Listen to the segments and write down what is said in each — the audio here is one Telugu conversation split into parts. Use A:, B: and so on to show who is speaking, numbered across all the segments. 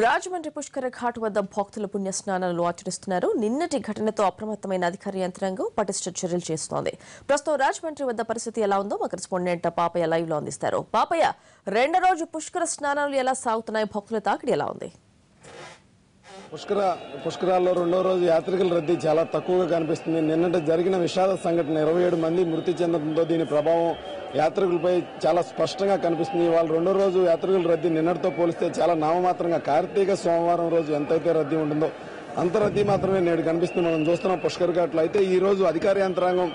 A: రాజమండ్రి పుష్కర ఘాట్ వద్ద భక్తుల పుణ్యస్నానాలు ఆచరిస్తున్నారు. నిన్నటి ఘటనతో అప్రమత్తమైన అధికార యంత్రాంగం పటిష్ట చర్యలు చేస్తోంది. ప్రస్తుతం రాజమండ్రి వద్ద పరిస్థితి ఎలా ఉందో మా కరెస్పాండెంట్ పాపయ్య లైవ్ లో అందిస్తారు. పాపయ్య, రెండో రోజు పుష్కర స్నానాలు ఎలా సాగుతున్నాయి? భక్తుల తాకిడి ఎలా ఉంది?
B: పుష్కరాల్లో రెండో రోజు యాత్రికుల రద్దీ చాలా తక్కువగా కనిపిస్తుంది. నిన్నటి జరిగిన విషాద సంఘటన 27 మంది మృతి చెందడంతో దీని ప్రభావం యాత్రికులపై చాలా స్పష్టంగా కనిపిస్తుంది. ఇవాళ రెండో రోజు యాత్రికుల రద్దీ నిన్నటితో పోలిస్తే చాలా నామమాత్రంగా కార్తీక సోమవారం రోజు ఎంతైతే రద్దీ ఉంటుందో అంత రద్దీ మాత్రమే నేడు కనిపిస్తుంది. మనం చూస్తున్నాం పుష్కర్ ఘాట్లో. అయితే ఈ రోజు అధికార యంత్రాంగం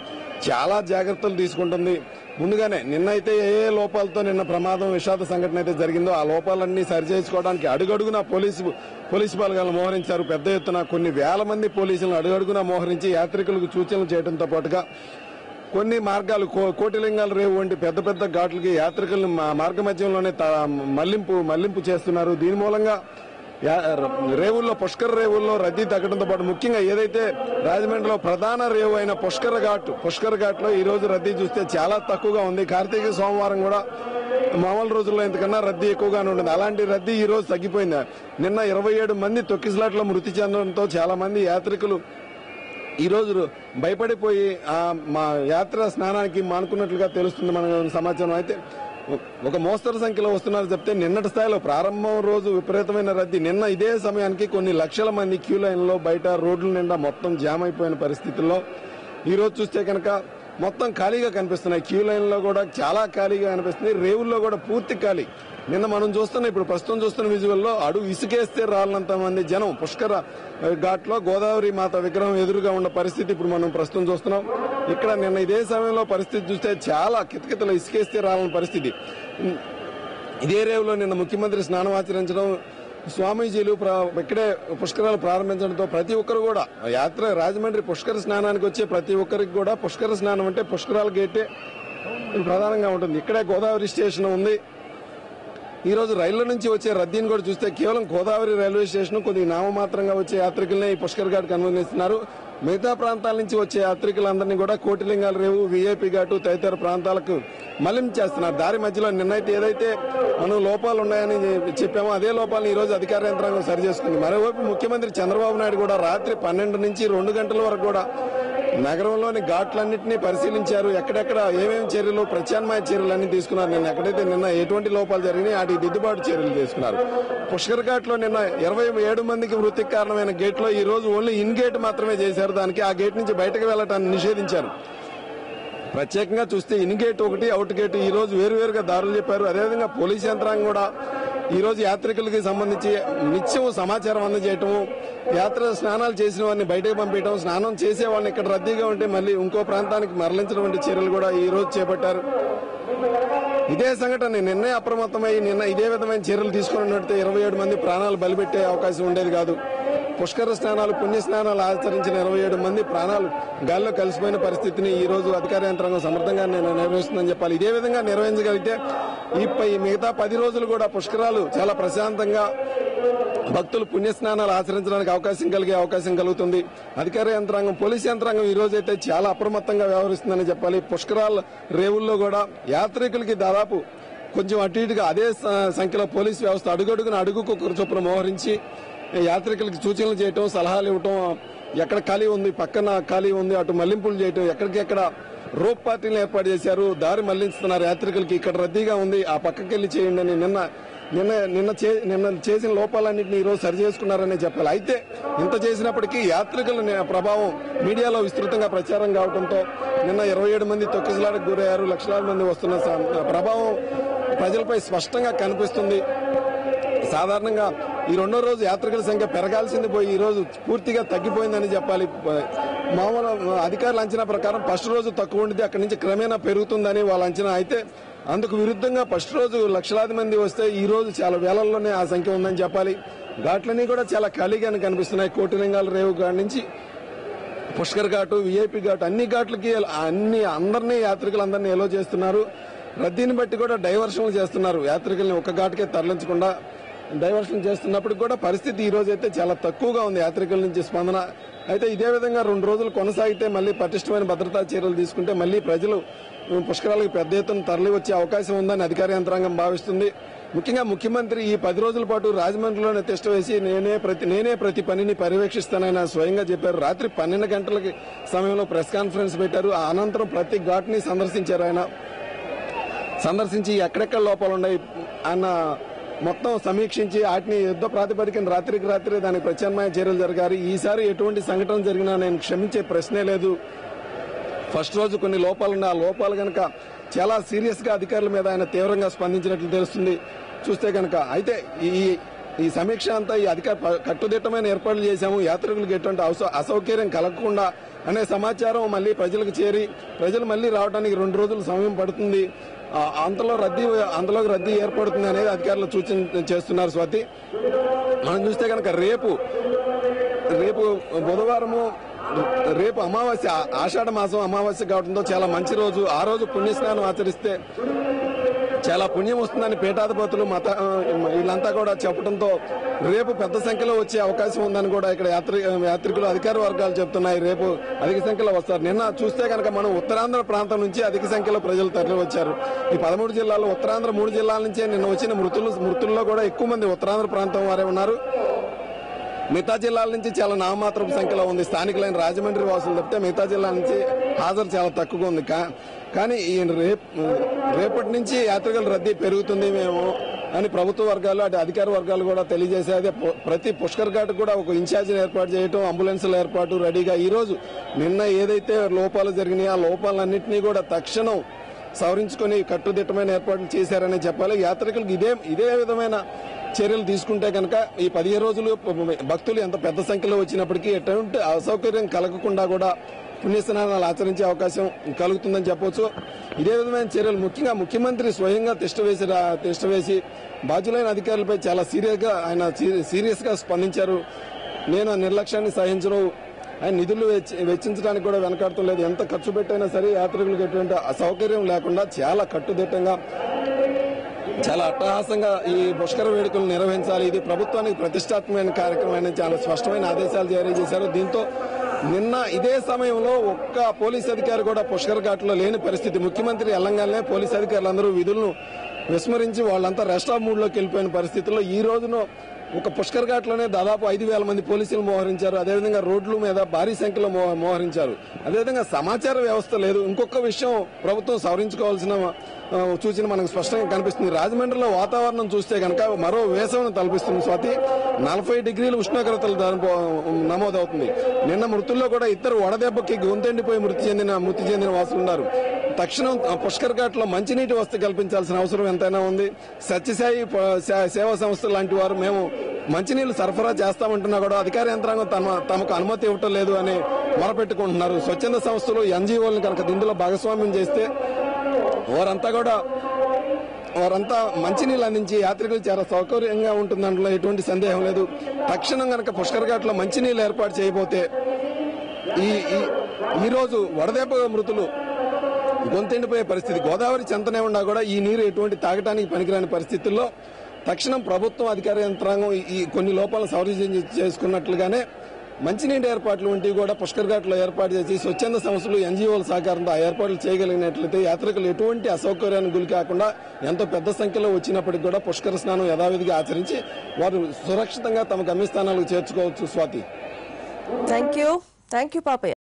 B: చాలా జాగ్రత్తలు తీసుకుంటుంది. ముందుగానే నిన్నైతే ఏ లోపాలతో నిన్న ప్రమాదం విషాద సంఘటన అయితే జరిగిందో ఆ లోపాలన్నీ సరిచేసుకోవడానికి అడుగడుగునా పోలీసు బలగాలను మోహరించారు. పెద్ద ఎత్తున కొన్ని వేల మంది పోలీసులను అడుగడుగునా మోహరించి యాత్రికులకు సూచనలు చేయడంతో పాటుగా కొన్ని మార్గాలు కోటిలింగాల రేవు వంటి పెద్ద పెద్ద ఘాట్లకి యాత్రికులను మార్గ మధ్యంలోనే మళ్లింపు చేస్తున్నారు. దీని మూలంగా రేవుల్లో పుష్కర రేవుల్లో రద్దీ తగ్గడంతో పాటు ముఖ్యంగా ఏదైతే రాజమండ్రిలో ప్రధాన రేవు అయిన పుష్కర్ ఘాట్ లో ఈ రోజు రద్దీ చూస్తే చాలా తక్కువగా ఉంది. కార్తీక సోమవారం కూడా మామూలు రోజుల్లో ఇంతకన్నా రద్దీ ఎక్కువగానే ఉంటుంది. అలాంటి రద్దీ ఈ రోజు తగ్గిపోయింది. నిన్న 27 మంది తొక్కిసలాట్లో మృతి చెందడంతో చాలా మంది యాత్రికులు ఈ రోజు భయపడిపోయి మా యాత్ర స్నానానికి మానుకున్నట్లుగా తెలుస్తుంది మన సమాచారం. అయితే ఒక మోస్తరు సంఖ్యలో వస్తున్నారు చెప్తే నిన్నటి స్థాయిలో ప్రారంభం రోజు విపరీతమైన రద్దీ. నిన్న ఇదే సమయానికి కొన్ని లక్షల మంది క్యూ లైన్లో బయట రోడ్ల నిండా మొత్తం జామ్ అయిపోయిన పరిస్థితుల్లో ఈ రోజు చూస్తే కనుక మొత్తం ఖాళీగా కనిపిస్తున్నాయి. క్యూ లైన్లో కూడా చాలా ఖాళీగా కనిపిస్తుంది. రేవుల్లో కూడా పూర్తి ఖాళీ. నిన్న మనం ఇప్పుడు ప్రస్తుతం చూస్తున్న విజువల్లో అడుగు ఇసుకేస్తే రాలినంత మంది జనం పుష్కర ఘాట్ లో గోదావరి మాత విగ్రహం ఎదురుగా ఉన్న పరిస్థితి ఇప్పుడు మనం ప్రస్తుతం చూస్తున్నాం. ఇక్కడ నిన్న ఇదే సమయంలో పరిస్థితి చూస్తే చాలా కితకితలు ఇసుకేస్తే రాలని పరిస్థితి. ఇదే రేవులో నిన్న ముఖ్యమంత్రి స్నానం ఆచరించడం, స్వామీజీలు ఇక్కడే పుష్కరాలు ప్రారంభించడంతో ప్రతి ఒక్కరు కూడా రాజమండ్రి పుష్కర స్నానానికి వచ్చే ప్రతి ఒక్కరికి కూడా పుష్కర స్నానం అంటే పుష్కరాల గేటే ప్రధానంగా ఉంటుంది. ఇక్కడే గోదావరి స్టేషన్ ఉంది. ఈ రోజు రైళ్ల నుంచి వచ్చే రద్దీని కూడా చూస్తే కేవలం గోదావరి రైల్వే స్టేషన్ కొద్దిగా నామమాత్రంగా వచ్చే యాత్రికులనే ఈ పుష్కర్ ఘాట్కి అనుమతిస్తున్నారు. మిగతా ప్రాంతాల నుంచి వచ్చే యాత్రికులందరినీ కూడా కోటిలింగాల రేవు, వీఐపీ ఘాటు తదితర ప్రాంతాలకు మళ్లింపు చేస్తున్నారు. దారి మధ్యలో నిన్నైతే ఏదైతే మనం లోపాలు ఉన్నాయని చెప్పామో అదే లోపాలను ఈ రోజు అధికార యంత్రాంగం సరిచేసుకుంది. మరోవైపు ముఖ్యమంత్రి చంద్రబాబు నాయుడు కూడా రాత్రి 12 నుంచి 2 గంటల వరకు కూడా నగరంలోని ఘాట్లన్నింటినీ పరిశీలించారు. ఎక్కడెక్కడ ఏమేమి చర్యలు, ప్రత్యామ్నాయ చర్యలు అన్ని తీసుకున్నారు. నిన్న ఎటువంటి లోపాలు జరిగినాయి వాటి దిద్దుబాటు చర్యలు తీసుకున్నారు. పుష్కర్ ఘాట్ లో నిన్న 27 మందికి మృతికి కారణమైన గేట్ లో ఈ రోజు ఓన్లీ ఇన్ గేట్ మాత్రమే చేశారు. దానికి ఆ గేట్ నుంచి బయటకు వెళ్లటాన్ని నిషేధించారు. ప్రత్యేకంగా చూస్తే ఇన్ గేట్ ఒకటి, అవుట్ గేట్ ఈ రోజు వేరువేరుగా దారులు చెప్పారు. అదేవిధంగా పోలీస్ యంత్రాంగం కూడా ఈ రోజు యాత్రికులకి సంబంధించి నిత్యం సమాచారం అందజేయటం, యాత్ర స్నానాలు చేసిన వారిని బయటకు పంపించడం, స్నానం చేసే వాళ్ళని ఇక్కడ రద్దీగా ఉంటే మళ్ళీ ఇంకో ప్రాంతానికి మరలించడం వంటి చర్యలు కూడా ఈ రోజు చేపట్టారు. ఇదే సంఘటన నిన్నే అప్రమత్తమై నిన్న ఇదే విధమైన చర్యలు తీసుకున్నట్టు 27 మంది ప్రాణాలు బలిపెట్టే అవకాశం ఉండేది కాదు. పుష్కర స్నానాలు, పుణ్య స్నానాలు ఆచరించిన 27 మంది ప్రాణాలు గాల్లో కలిసిపోయిన పరిస్థితిని ఈ రోజు అధికార యంత్రాంగం సమర్థంగా నిర్వహిస్తుందని చెప్పాలి. ఇదే విధంగా నిర్వహించగలిగితే ఈ మిగతా 10 రోజులు కూడా పుష్కరాలు చాలా ప్రశాంతంగా భక్తులు పుణ్యస్నానాలు ఆచరించడానికి అవకాశం కలుగుతుంది. అధికార యంత్రాంగం, పోలీస్ యంత్రాంగం ఈ రోజు అయితే చాలా అప్రమత్తంగా వ్యవహరిస్తుందని చెప్పాలి. పుష్కరాల రేవుల్లో కూడా యాత్రికులకి దాదాపు కొంచెం అటు ఇటుగా అదే సంఖ్యలో పోలీసు వ్యవస్థ అడుగుకు ఒక చొప్పున మోహరించి యాత్రికులకి సూచనలు చేయటం, సలహాలు ఇవ్వటం, ఎక్కడ ఖాళీ ఉంది, పక్కన ఖాళీ ఉంది, అటు మళ్లింపులు చేయటం, ఎక్కడికెక్కడ రోప్ పార్టీలు ఏర్పాటు చేశారు, దారి మళ్లిస్తున్నారు యాత్రికులకి, ఇక్కడ రద్దీగా ఉంది ఆ పక్కకెళ్లి చేయండి అని నిన్న చేసిన లోపాలన్నింటినీ ఈ రోజు సరి చేసుకున్నారనే చెప్పాలి. అయితే ఇంత చేసినప్పటికీ యాత్రికుల ప్రభావం మీడియాలో విస్తృతంగా ప్రచారం కావడంతో నిన్న 27 మంది తొక్కిసలాటకు గురయ్యారు. లక్షలాది మంది వస్తున్న ప్రభావం ప్రజలపై స్పష్టంగా కనిపిస్తుంది. సాధారణంగా ఈ రెండో రోజు యాత్రికుల సంఖ్య పెరగాల్సింది పోయి ఈ రోజు పూర్తిగా తగ్గిపోయిందని చెప్పాలి. మామూలు అధికారుల అంచనా ప్రకారం ఫస్ట్ రోజు తక్కువ ఉండింది, అక్కడి నుంచి క్రమేణా పెరుగుతుందని వాళ్ళ అంచనా. అయితే అందుకు విరుద్ధంగా ఫస్ట్ రోజు లక్షలాది మంది వస్తే ఈ రోజు చాలా వేలల్లోనే ఆ సంఖ్య ఉందని చెప్పాలి. ఘాట్లన్నీ కూడా చాలా ఖాళీగానే కనిపిస్తున్నాయి. కోటిలింగాల రేవు ఘాట్ నుంచి పుష్కర్ ఘాటు, వీఐపీ ఘాట్ అన్ని ఘాట్లకి యాత్రికులందరినీ ఎలో చేస్తున్నారు. రద్దీని బట్టి కూడా డైవర్షన్లు చేస్తున్నారు. యాత్రికుల్ని ఒక ఘాటుకే తరలించకుండా డైవర్షన్ చేస్తున్నప్పటికి కూడా పరిస్థితి ఈ రోజు అయితే చాలా తక్కువగా ఉంది యాత్రికుల నుంచి స్పందన. అయితే ఇదే విధంగా 2 రోజులు కొనసాగితే మళ్ళీ పటిష్టమైన భద్రతా చర్యలు తీసుకుంటే మళ్ళీ ప్రజలు పుష్కరాలకు పెద్ద ఎత్తున తరలి వచ్చే అవకాశం ఉందని అధికార యంత్రాంగం భావిస్తుంది. ముఖ్యంగా ముఖ్యమంత్రి ఈ 10 రోజుల పాటు రాజమండ్రిలోనే తిష్ట వేసి నేనే ప్రతి పనిని పర్యవేక్షిస్తానని స్వయంగా చెప్పారు. రాత్రి 12 గంటలకి సమయంలో ప్రెస్ కాన్ఫరెన్స్ పెట్టారు. ఆ అనంతరం ప్రతి ఘాట్ని సందర్శించారు. ఆయన సందర్శించి ఎక్కడెక్కడ లోపాలు ఉన్నాయి అన్న మొత్తం సమీక్షించి వాటిని యుద్ధ ప్రాతిపదికన రాత్రికి రాత్రి దానికి ప్రత్యామ్నాయ చర్యలు జరగాలి. ఈసారి ఎటువంటి సంఘటన జరిగినా నేను క్షమించే ప్రశ్నే లేదు. ఫస్ట్ రోజు కొన్ని లోపాలు ఉన్నాయి. ఆ లోపాలు కనుక చాలా సీరియస్ గా అధికారుల మీద ఆయన తీవ్రంగా స్పందించినట్లు తెలుస్తుంది చూస్తే కనుక. అయితే ఈ సమీక్ష అంతా ఈ కట్టుదిట్టమైన ఏర్పాట్లు చేశాము, యాత్రికులకు ఎటువంటి అసౌకర్యం కలగకుండా అనే సమాచారం మళ్ళీ ప్రజలకు చేరి ప్రజలు మళ్ళీ రావడానికి 2 రోజులు సమయం పడుతుంది. అందులోకి రద్దీ ఏర్పడుతుంది అనేది అధికారులు సూచన చేస్తున్నారు. స్వాతి, మనం చూస్తే కనుక రేపు బుధవారము, రేపు అమావాస్య, ఆషాఢ మాసం అమావాస్య కావడంతో చాలా మంచి రోజు. ఆ రోజు పుణ్యస్నానం ఆచరిస్తే చాలా పుణ్యం వస్తుందని పీఠాధిపతులు వీళ్ళంతా కూడా చెప్పడంతో రేపు పెద్ద సంఖ్యలో వచ్చే అవకాశం ఉందని కూడా ఇక్కడ యాత్రికులు అధికార వర్గాలు చెప్తున్నాయి. రేపు అధిక సంఖ్యలో వస్తారు. నిన్న చూస్తే కనుక మనం ఉత్తరాంధ్ర ప్రాంతం నుంచి అధిక సంఖ్యలో ప్రజలు తరలి వచ్చారు. ఈ 13 జిల్లాల్లో ఉత్తరాంధ్ర 3 జిల్లాల నుంచే నిన్న వచ్చిన మృతుల్లో కూడా ఎక్కువ మంది ఉత్తరాంధ్ర ప్రాంతం వారే ఉన్నారు. మిగతా జిల్లాల నుంచి చాలా నామమాత్రపు సంఖ్యలో ఉంది. స్థానికులైన రాజమండ్రి వాసులు తప్పితే మిగతా జిల్లాల నుంచి హాజరు చాలా తక్కువగా ఉంది. కానీ రేపటి నుంచి యాత్రికుల రద్దీ పెరుగుతుంది మేము అని ప్రభుత్వ వర్గాలు అటు అధికార వర్గాలు కూడా తెలియజేసేది. ప్రతి పుష్కర్ ఘాట్ కూడా ఒక ఇన్ఛార్జిని ఏర్పాటు చేయడం, అంబులెన్సుల ఏర్పాటు రెడీగా. ఈరోజు నిన్న ఏదైతే లోపాలు జరిగినాయో ఆ లోపాలన్నింటినీ కూడా తక్షణం సవరించుకొని కట్టుదిట్టమైన ఏర్పాట్లు చేశారని చెప్పాలి. యాత్రికులకు ఇదే విధమైన చర్యలు తీసుకుంటే కనుక ఈ 15 రోజులు భక్తులు ఎంత పెద్ద సంఖ్యలో వచ్చినప్పటికీ ఎటువంటి అసౌకర్యం కలగకుండా కూడా పుణ్యస్నానాలు ఆచరించే అవకాశం కలుగుతుందని చెప్పవచ్చు. ఇదే విధమైన చర్యలు ముఖ్యంగా ముఖ్యమంత్రి స్వయంగా తిష్ట వేసి బాధ్యులైన అధికారులపై చాలా సీరియస్ గా స్పందించారు. నేను నిర్లక్ష్యాన్ని సహించను, ఆయన నిధులు వెచ్చించడానికి కూడా వెనకాడటం లేదు. ఎంత ఖర్చు పెట్టైనా సరే యాత్రికులకు ఎటువంటి అసౌకర్యం లేకుండా చాలా కట్టుదిట్టంగా చాలా అట్టహాసంగా ఈ పుష్కర వేడుకలు నిర్వహించాలి. ఇది ప్రభుత్వానికి ప్రతిష్టాత్మకమైన కార్యక్రమం చాలా స్పష్టమైన ఆదేశాలు జారీ చేశారు. దీంతో నిన్న ఇదే సమయంలో ఒక్క పోలీస్ అధికారి కూడా పుష్కర్ ఘాట్లో లేని పరిస్థితి. ముఖ్యమంత్రి తెలంగాణలో పోలీస్ అధికారులందరూ విధులను విస్మరించి వాళ్ళంతా రెస్ట్ ఆఫ్ మూడ్ లోకి వెళ్ళిపోయిన పరిస్థితుల్లో ఈ రోజున ఒక పుష్కర్ ఘాట్లోనే దాదాపు 5,000 మంది పోలీసులు మోహరించారు. అదేవిధంగా రోడ్ల మీద భారీ సంఖ్యలో మోహరించారు. అదేవిధంగా సమాచార వ్యవస్థ లేదు. ఇంకొక విషయం ప్రభుత్వం సవరించుకోవాల్సిన సూచన మనకు స్పష్టంగా కనిపిస్తుంది. రాజమండ్రిలో వాతావరణం చూస్తే కనుక మరో వేసవిని తలపిస్తుంది. స్వాతి, 40 డిగ్రీల ఉష్ణోగ్రతలు నమోదవుతుంది. నిన్న మృతుల్లో కూడా 2 వడదెబ్బకి గొంతెండిపోయి మృతి చెందిన వాసులు ఉన్నారు. తక్షణం పుష్కర్ ఘాట్ లో మంచినీటి వసతి కల్పించాల్సిన అవసరం ఎంతైనా ఉంది. సత్యసాయి సేవా సంస్థ లాంటి వారు మేము మంచినీళ్లు సరఫరా చేస్తామంటున్నా కూడా అధికార యంత్రాంగం తమకు అనుమతి ఇవ్వటం లేదు అని మొరపెట్టుకుంటున్నారు. స్వచ్ఛంద సంస్థలు ఎన్జీఓలను కనుక దీంట్లో భాగస్వామ్యం చేస్తే వారంతా మంచినీళ్ళు అందించి యాత్రికులు చాలా సౌకర్యంగా ఉంటుందంట్లో ఎటువంటి సందేహం లేదు. తక్షణం కనుక పుష్కర్ ఘాట్ లో మంచినీళ్ళు ఏర్పాటు చేయబోతే ఈ రోజు వడదెబ్బ మృతులు గొంతెండిపోయే పరిస్థితి. గోదావరి చెంతనే ఉన్నా కూడా ఈ నీరు ఎటువంటి తాగటానికి పనికిరాని పరిస్థితుల్లో తక్షణం ప్రభుత్వం అధికార యంత్రాంగం ఈ కొన్ని లోపాలను చేసుకున్నట్లుగానే మంచినీటి ఏర్పాట్లు వంటివి కూడా పుష్కర్ ఘాట్ లో ఏర్పాటు చేసి స్వచ్ఛంద సంస్థలు ఎన్జీఓల సహకారంతో ఆ ఏర్పాట్లు చేయగలిగినట్లయితే యాత్రికులు ఎటువంటి అసౌకర్యానికి గురి కాకుండా ఎంతో పెద్ద సంఖ్యలో వచ్చినప్పటికీ కూడా పుష్కర స్నానం యథావిధిగా ఆచరించి వారు సురక్షితంగా తమ గమ్యస్థానాలకు చేర్చుకోవచ్చు. Swathi,
A: thank you Papayya.